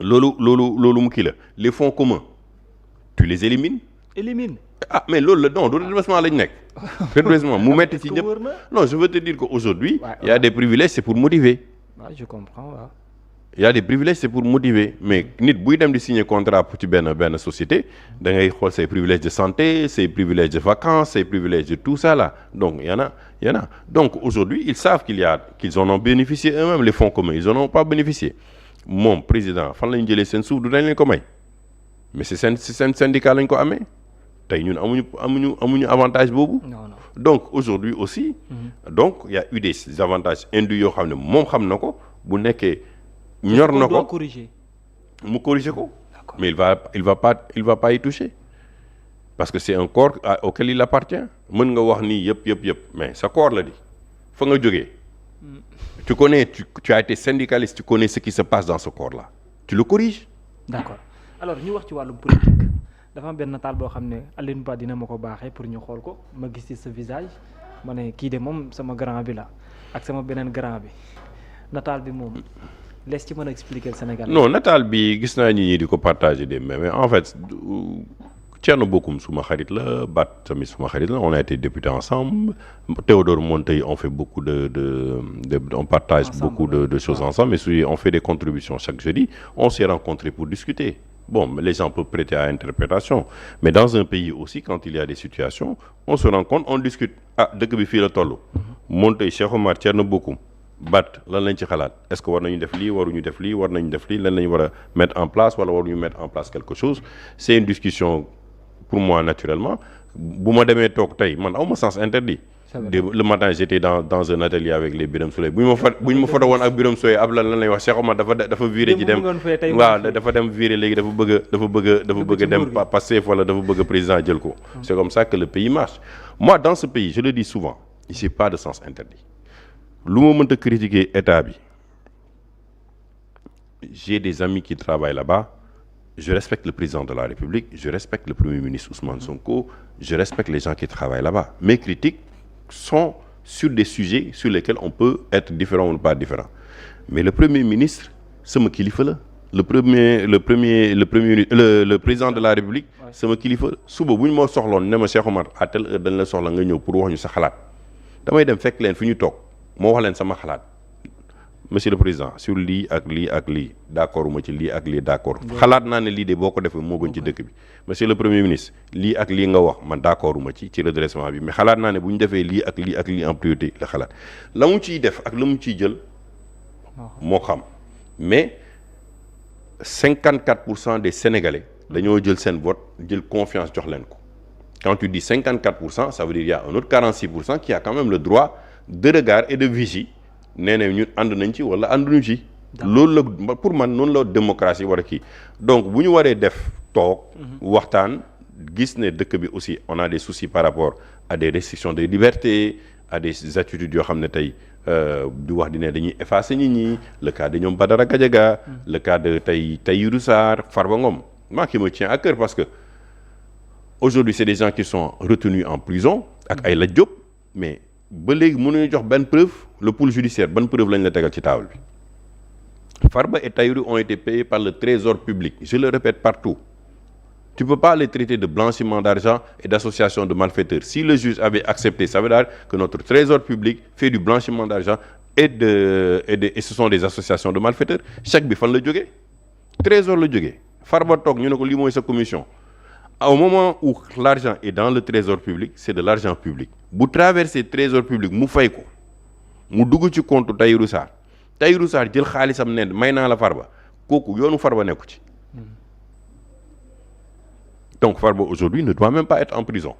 loolu mu kii la les fonds communs tu les élimines. Ah mais loolu la non du redressement lañ nekk. redressement mu metti ci ñëpp non je veux te dire que aujourd'hui il y a des privilèges c'est pour motiver. waaw je comprends waaw. Il y a des privilèges c'est pour motiver mais nit buy dem di signer contrat ci benn société da ngay xool ses privilèges de santé ses privilèges de vacances ses privilèges de tout ça là donc il y en a donc aujourd'hui ils savent qu'ils en ont bénéficié eux-mêmes les fonds communs ils en ont pas bénéficié moom président fan lañu jëlee seen suuf du dañ leen ko may mais c'est seen syndicat lañ ko amee tey ñun amuñu avantage boobu. non. donc aujourd'hui aussi. donc il y a eu des avantages indus yoo xam ne moom xam na ko bu nekkee. ñor na ko mu corriger ko. mais il va pas y toucher parce que c'est un corps auquel il appartient mën nga wax nii yëpp mais sa corps la di fa nga jógee. tu connais tu as été syndicaliste tu connais ce qui se passe dans ce corps là tu le corriges. d'accord alors ñu wax ci wàllum politique dafa am benn nataal boo xam ne Alioune Ba dina ma ko baaxee pour ñu xool ko ma gis ci sa visage ma ne kii de moom sama grand bi la ak sama beneen grand bi nataal bi moom. lees ci mën a expliquer Sénégal. non nataal bi gis naa ñi di ko partager des mais en fait Thierno Bocoum suma xarit la Bat tamit suma xarit la on a été députés ensemble Théodore Monteil on fait beaucoup on partage ensemble, beaucoup de choses ensemble mais on fait des contributions chaque jeudi on s'est rencontrés pour discuter bon les gens peuvent prêter à interprétation mais dans un pays aussi quand il y a des situations on se rencontre on discute dëkk bi fii la toll Monteil Cheikh Omar Thierno Bocoum Bat lan lañ ci xalaat est-ce que war nañu def lii waruñu def lii war nañu def lii lan lañu war a mettre en place wala waruñu mettre en place quelque chose c'est une discussion pour moi naturellement bu ma demee toog tey man awma sens interdit le matin j'étais dans un atelier avec les Birame Souleye bu ñu ma foto woon ak Birame Souleye ab lan lay wax Cheikh Omar dafa viré ci dem waaw dafa dem viré léegi dafa bëgg dem Pastef wala dafa bëgg président jël ko c'est comme ça que le pays marche moi dans ce pays je le dis souvent j'ai pas de sens interdit lu ma mënta critiquer état bi j'ai des amis qui travaillent là-bas je respecte le président de la République je respecte le premier ministre Ousmane Sonko je respecte les gens qui travaillent là-bas mes critiques sont sur des sujets sur lesquels on peut être différent ou pas différent mais le premier ministre sama kilifa la le président de la République sama kilifa suba bu ñu ma soxloon ne ma Cheikh Omar à telle heure dañ la soxla nga ñëw pour wax ñu sa xalaat damay dem fekk leen fi ñu toog moo wax leen sama xalaat monsieur le président sur lii ak lii d'accord uma ci lii ak lii d'accord xalaat naa ne lii de boo ko defee moo gën ci dëkk bi monsieur le premier ministre lii ak lii nga wax man d'accord uma ci redressement bi mais xalaat naa ne bu ñu defee lii ak lii en priorité la xalaat la mu ciy def ak la mu ciy jël moo xam mais 54% des Sénégalais dañoo jël seen vote jël confiance jox leen ko quand tu dis 54% ça veut dire il y a un autre 46% qui a quand même le droit de regard et de vigie nee na ñun ànd nañ ci wala ànduñu ci loolu la pour man noonu la démocratie war a kii donc bu ñu waree def toog waxtaan gis ne dëkk bi aussi on a des soucis par rapport à des restrictions de liberté à des attitudes yoo xam ne tey di wax di ne dañuy effacer nit ñi le cas de ñoom Badara Gadiaga le cas de Tahirou Sarr Farba Ngom moi qui me tient à cœur parce que aujourd'hui c'est des gens qui sont retenus en prison ak ay Lat Diop mais ba léegi mënuñu jox benn preuve le pôle judiciaire ban preuve lañ la tegal ci table bi Farba et Tahirou ont été payés par le trésor public je le répète partout tu peux pas les traiter de blanchiment d'argent et d'association de malfaiteurs si le juge avait accepté ça veut dire que notre trésor public fait du blanchiment d'argent et ce sont des associations de malfaiteurs chèque bi fan la jógee trésor la jógee Farba toog ñu ne ko lii mooy sa commission au moment où l'argent est dans le trésor public c'est de l'argent public bu traverser trésor public mu fay ko mu dugg ci compte Tahirou Sarr jël xaalisam ne may naa la Farba kooku yoonu Farba nekku ci donc Farba aujourd'hui ne doit même pas être en prison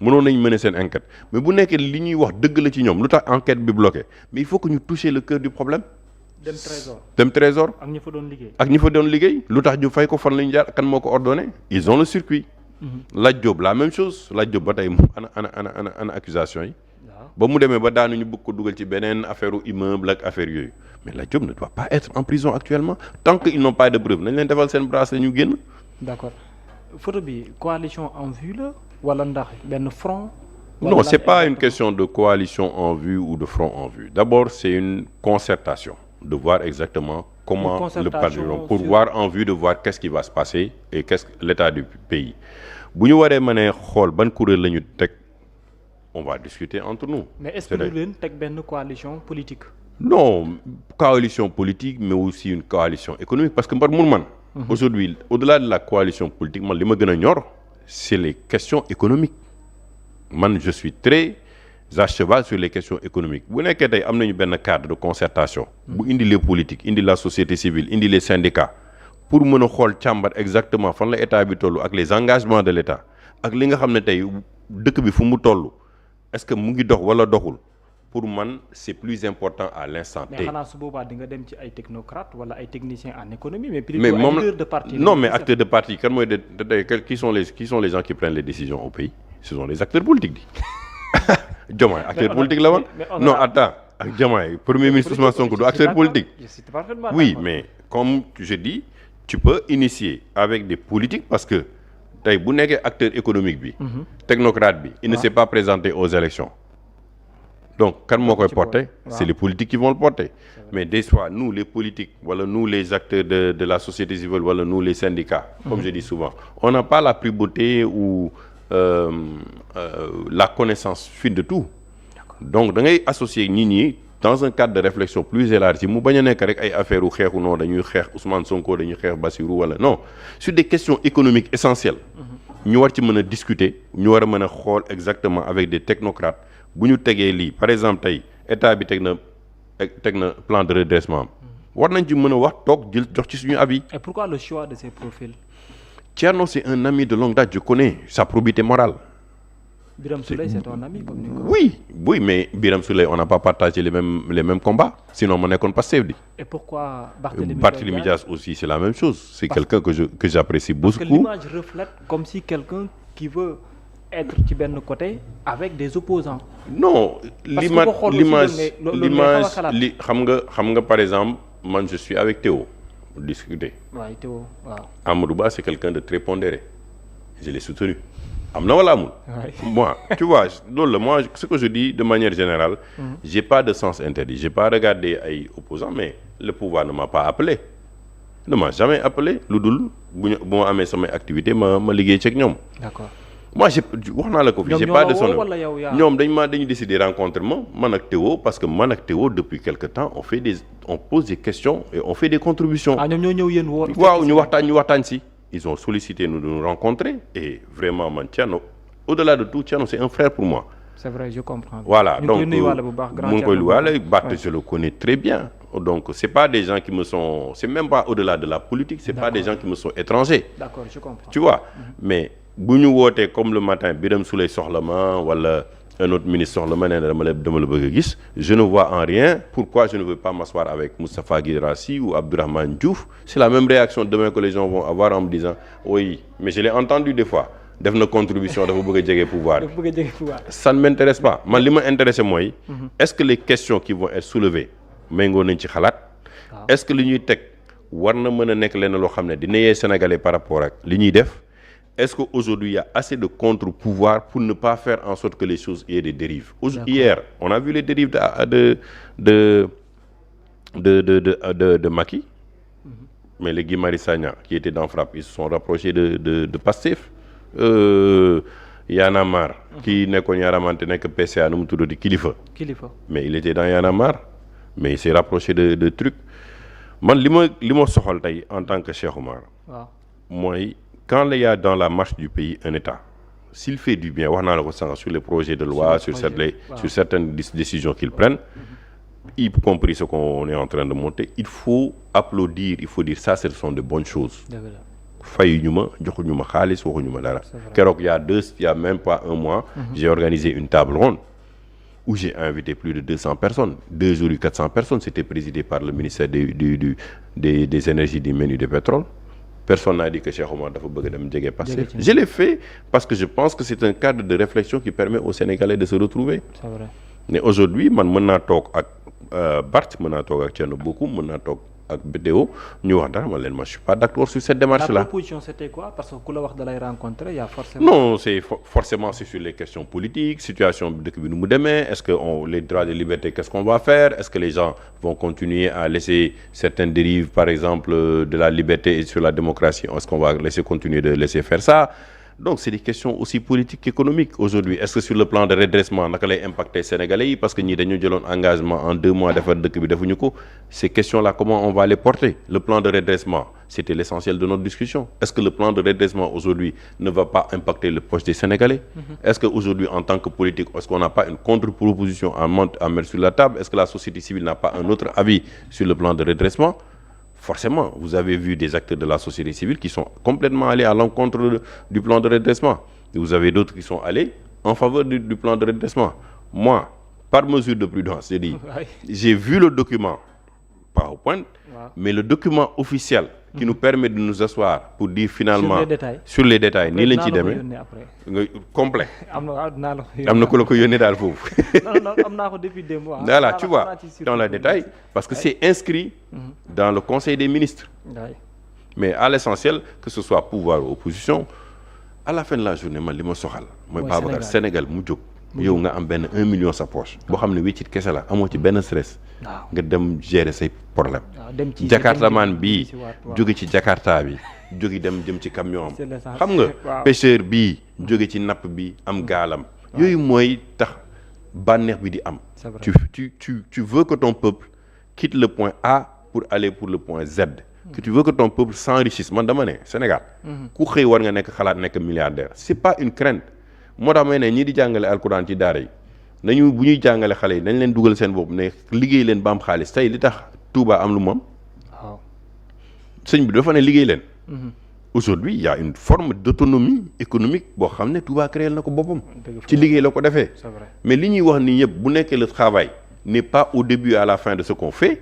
mënoon nañ mener seen enquête mais bu nekkee li ñuy wax dëgg la ci ñoom lu tax enquête bi bloqué mais il faut que ñu toucher le cœur du problème dem trésor ak ñi fa doon liggéey lu tax ñu fay ko fan lañu jaar kan moo ko ordonné ils ont le circuit Lat Diop la même chose Lat Diop ba tey ana accusation yi ba mu demee ba daanu ñu bëgg ko dugal ci beneen affaire u immeuble ak affaire yooyu mais Lat Diop ne doit pas être en prison actuellement tant que ils n'ont pas de preuve nañ leen defal seen bracelet ñu génn d'accord photo bi coalition en vue la wala ndax benn front non c'est pas une question de coalition en vue ou de front en vue d'abord c'est une concertation de voir exactement comment le parler pour voir en vue de voir qu'est-ce qui va se passer et qu'est-ce que l'état du pays bu ñu waree mën a xool ban kuréel la ñu teg on va discuter entre nous. mais est-ce que lu leen teg benn coalition politique. non coalition politique mais aussi une coalition économique parce que mbar mun man aujourd'hui au-delà de la coalition politique man li ma gën a ñor c'est les questions économiques man je suis très à cheval sur les questions économiques bu nekkee tey am nañu benn cadre de concertation bu indi les politiques indi la société civile indi les syndicats pour mën a xool càmbar exactement fan la état bi toll ak les engagements de l'état ak li nga xam ne tey dëkk bi fu mu toll est-ce que mu ngi dox wala doxul pour man c'est plus important à l'instant T. mais xanaa su boobaa di nga dem ci ay technocrates wala ay techniciens en économie mais plutôt ay acteurs de parti. non mais acteurs de parti kan mooy qui sont les gens qui prennent les décisions au pays ce sont les acteurs politiques di Diomaye acteur politique la woon non attends ak Diomaye premier ministre Ousmane Sonko du acteur politique oui mais comme je dis tu peux initier avec des politiques parce que tey bu nekkee acteur économique bi technocrate bi il ne s'est pas présenté aux élections donc kan moo koy porter c'est les politiques qui vont le porter mais des fois nous les politiques wala nous les acteurs de la société civile wala nous les syndicats comme je dis souvent on n'a pas la primauté ou la connaissance fine de tout donc da ngay associer nit ñi dans un cadre de réflexion plus élargi mu bañ a nekk rek ay affaire u xeexu non dañuy xeex Ousmane Sonko dañuy xeex Bassirou wala non sur des questions économiques essentielles ñu war ci mën a discuter ñu war a mën a xool exactement avec des technocrates bu ñu tegee lii par exemple tey état bi teg na plan de redressement am war nañ ci mën a wax toog jël jox ci suñu avis. Et pourquoi le choix de ces profils? Thierno c'est un ami de longue date, je connais sa probité morale. Birame Souleye c'est ton ami comme ni nga ko. Oui mais Birame Souleye on n'a pas partagé les mêmes combats sinon ma nekkoon Pastef di. Et pourquoi Barthélémy Dias aussi c'est la même chose, c'est quelqu'un que j'apprécie beaucoup. Parce que l'image reflète comme si quelqu'un qui veut être ci benn côté avec des opposants. Non, l'image li xam nga par exemple man je suis avec Théo pour discuter. waaw Théo waaw. Amadou Ba c'est quelqu'un de très pondéré, je l'ai soutenu. am na wala amul. Moi tu vois loolu la moi ce que je dis de manière générale. J'ai pas de sens interdit, j'ai pas regardé ay opposants mais le pouvoir ne m'a pas appelé. Ne m'a jamais appelé lu dul bu ma amee samay activité ma liggéey ci ak ñoom. D'accord. Moi wax naa la ko fi j'ai pas de son ñoom dañu décider rencontrer man ak Théo parce que man ak Théo depuis quelque temps on pose des questions et on fait des contributions. Ah ñoom ñoo ñëw yéen woo. waaw ñu waxtaan si. Ils ont sollicité nous de nous rencontrer et vraiment man Thierno au-delà de tout Thierno c'est un frère pour moi. C'est vrai, je comprends. Voilà donc mu ngi koy luwaale Barth je le connais très bien donc c'est pas des gens qui me sont c'est même pas au-delà de la politique c'est pas des gens qui me sont étrangers. D'accord, je comprends. Tu vois mais bu ñu wootee comme le matin Birame Souleye soxla ma wala un autre ministre soxla ma nee na dama la bëgg a gis je ne vois en rien pourquoi je ne veux pas m'asseoir avec Moustapha Guirassy ou Abdourahmane Diouf. C'est la même réaction demain que les gens vont avoir en me disant oui mais je l'ai entendu des fois def na contribution dafa bëgg a jege pouvoir ça ne m'intéresse pas man li ma intéressé mooy est-ce que les questions qui vont être soulevées méngoo nañ ci xalaat est-ce que li ñuy teg war na mën a nekk lenn loo xam ne dina yee sénégalais par rapport ak li ñuy def. Est-ce qu'aujourd'hui il y a assez de contre-pouvoir pour ne pas faire en sorte que les choses aient des dérives? Hier, on a vu les dérives de Macky, mais les Guy Marius Sagna qui étaient dans Frappe, ils se sont rapprochés de Pastef. Y'en a marre, qui n'est qu'on y a ramené que PCA nous tout de Kilifeu. Mais il était dans Y'en a marre, mais il s'est rapproché de trucs. Man li ma soxal tey en tant que Cheikh Oumar. Mooy quand il y a dans la marche du pays un État, s'il fait du bien, sur les projets de loi, sur certaines décisions qu'ils prennent, y compris ce qu'on est en train de monter, il faut applaudir, il faut dire ça, ce sont de bonnes choses. Fayuñu ma joxuñu ma xaalis waxuñu ma dara. Keroog il y a même pas un mois, j'ai organisé une table ronde où j'ai invité plus de 200 personnes. 2 jours 400 personnes, c'était présidé par le ministère des énergies, du mines et du pétrole. Personne n'a dit que Cheikh Oumar dafa bëgg dem jege Pastef. Je l'ai fait parce que je pense que c'est un cadre de réflexion qui permet aux Sénégalais de se retrouver. C'est vrai. Mais aujourd'hui man mën naa toog ak Barth mën naa toog ak Thierno Bocoum mën naa toog ak BDO ñu wax dara ma leen je suis pas d'accord sur cette démarche là. La proposition c'était quoi parce que ku la wax da lay rencontrer y a forcément. Non forcément c'est sur les questions politiques situation bi dëkk bi nu mu demee est-ce que les droits de liberté qu'est-ce qu'on va faire est-ce que les gens vont continuer à laisser certaines dérives par exemple de la liberté et sur la démocratie est-ce qu'on va continuer de laisser faire ça. Donc c'est des questions aussi politiques qu'économiques aujourd'hui est-ce que sur le plan de redressement naka lay impacter Sénégalais yi parce que ñii dañu jëloon engagement en 2 mois defar dëkk bi defuñu ko ces questions-là comment on va les porter le plan de redressement c'était l'essentiel de notre discussion est-ce que le plan de redressement aujourd'hui ne va pas impacter le poche des Sénégalais est-ce que aujourd'hui en tant que politique est-ce qu'on n'a pas une contre-proposition à mettre sur la table est-ce que la société civile n'a pas un autre avis sur le plan de redressement? Forcément, vous avez vu des acteurs de la société civile qui sont complètement allés à l'encontre du plan de redressement. Et vous avez d'autres qui sont allés en faveur du plan de redressement. Moi, par mesure de prudence, j'ai vu le document PowerPoint, mais le document officiel qui nous permet de nous asseoir pour dire finalement sur les détails nii lañ ci demee nga complet am na ku la ko yónnee daal foofu am naa ko depuis démb voilà tu vois dans le détail parce que c'est inscrit dans le conseil des ministres mais à l'essentiel que ce soit pouvoir ou opposition à la fin de la journée man li ma soxal mooy Babacar Sénégal mu jóg yow nga am benn 1 million sa poche boo xam ne wéccit kese la amoo ci benn stress nga dem gérer say problème jakartaman bii jóge ci jakarta bi jóge jëm ci camion am xam nga pêcheur bii jóge ci napp bi am gaalam yooyu mooy tax bànneex bi di am tu veux que ton peuple quitte le point A pour aller pour le point Z que tu veux que ton peuple s'enrichisse man dama ne Sénégal ku xëy war nga nekk xalaat nekk milliardaire c'est pas une crainte moo tax may ne ñii di jàngale alquran ci daara yi nañu bu ñuy jàngale xale yi nañ leen dugal seen bopp ne liggéey leen ba am xaalis tey li tax Touba am lu mu am sëñ bi dafa ne liggéey leen aujourd'hui il y a une forme d'autonomie économique boo xam ne Touba créé na ko boppam ci liggéey la ko defee mais li ñuy wax nii yëpp bu nekkee le travail n'est pas au début et à la fin de ce qu'on fait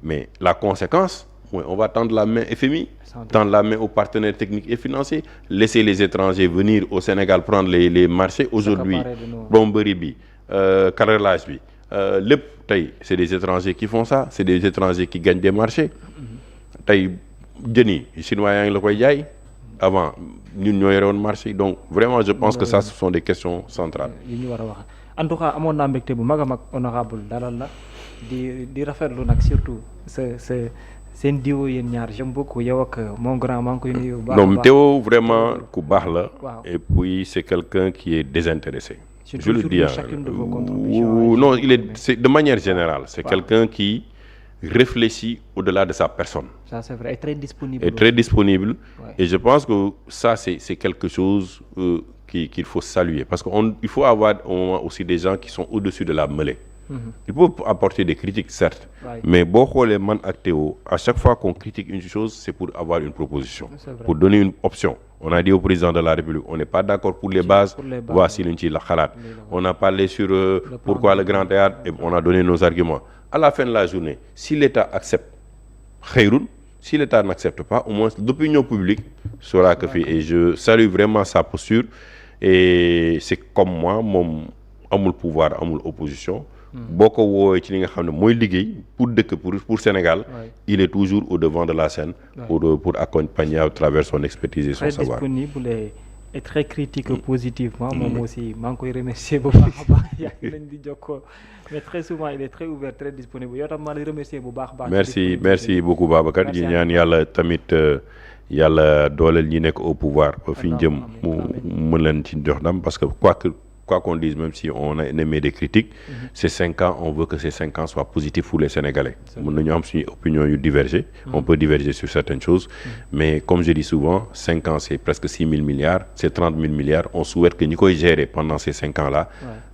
mais la conséquence mooy on va tendre la main FMI tendre la main aux partenaires techniques et financiers laisser les étrangers venir au Sénégal prendre les marchés aujourd'hui plomberie bi carrelage bi lépp tey c'est des étrangers qui font ça c'est des étrangers qui gagnent des marchés tey jën yi chinois yaa ngi la koy jaay avant ñun ñoo yore woon marché donc vraiment je pense que ça ce sont des questions centrales yi ñu war a wax en tout cas amoon naa mbégte bu mag a mag honorable dalal la di rafetlu nag surtout seen diwo yéen ñaar j'aime beaucoup yow ak mon grand maa ngi koy nuyu bu baax non Théo vraiment ku baax la et puis c'est quelqu'un qui est désintéressé je le dis non c'est de manière générale c'est quelqu'un qui réfléchit au-delà de sa personne ça c'est vrai est très disponible et je pense que ça c'est quelque chose qu'il faut saluer parce que il faut avoir au moment aussi des gens qui sont au-dessus de la mêlée. Il peut apporter des critiques certes mais boo xoolee man ak Théo à chaque fois qu'on critique une chose c'est pour avoir une proposition pour donner une option on a dit au président de la République on n'est pas d'accord pour les bases voici luñ ci la xalaat on a parlé sur pourquoi le Grand Théâtre et on a donné nos arguments à la fin de la journée si l'État accepte xayrun si l'État n'accepte pas au moins l'opinion publique saura que fait et je salue vraiment sa posture et c'est comme moi moom amul pouvoir amul opposition boo ko woowee ci li nga xam ne mooy liggéey pour dëkk pour Sénégal il est toujours au devant de la scène pour accompagner à travers son expertise et son savoir très disponible et très critique positivement moom aussi maa ngi koy remercier bu baax a baax yaa ngi leen di jokkoo mais très souvent il est très ouvert très disponible yow tam maa lay remercier bu baax a baax merci beaucoup Babacar yi ñaan yàlla tamit yàlla dooleel ñi nekk au pouvoir ba fi ñu jëm mu mën leen ci jox ndam parce que quoi qu'on dise même si on a émis des critiques ces 5 ans on veut que ces 5 ans soient positifs pour les Sénégalais mën nañu am suñu opinion yu diverger on peut diverger sur certaines choses mais comme je dis souvent 5 ans c'est presque 6 000 milliards c'est 30 000 milliards on souhaite que ñi koy gérer pendant ces 5 ans là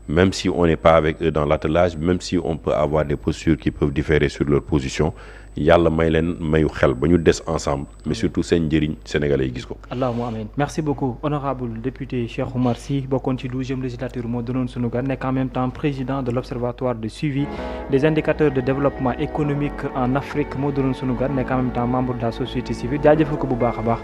même si on n'est pas avec eux dans l'attelage même si on peut avoir des postures qui peuvent différer sur leur position yàlla may leen mayu xel ba ñu des ensemble mais surtout seen njëriñ sénégalais yi gis ko. allahumma amiin merci beaucoup honorable député Cheikh Oumar Sy bokkoon ci 12e législature moo doonoon sunu gan nekk en même temps président de l'observatoire de suivi des indicateurs de développement économique en Afrique moo doonoon sunu gan nekk en même temps membre de la société civile jaajëfal ko bu baax a baax.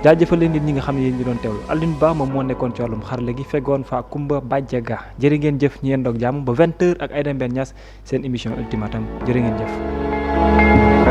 jaajëfal leen nit ñi nga xam ne yéen ñi doon teewlu Alioune Ba moom moo nekkoon ci wàllum xarale gi feggoon fa Kumba Badiaga jërë ngeen jëf ñi yendoog jàmm ba 20h ak Aïda Mbène Niass seen émission ultimatum jërë ngeen jëf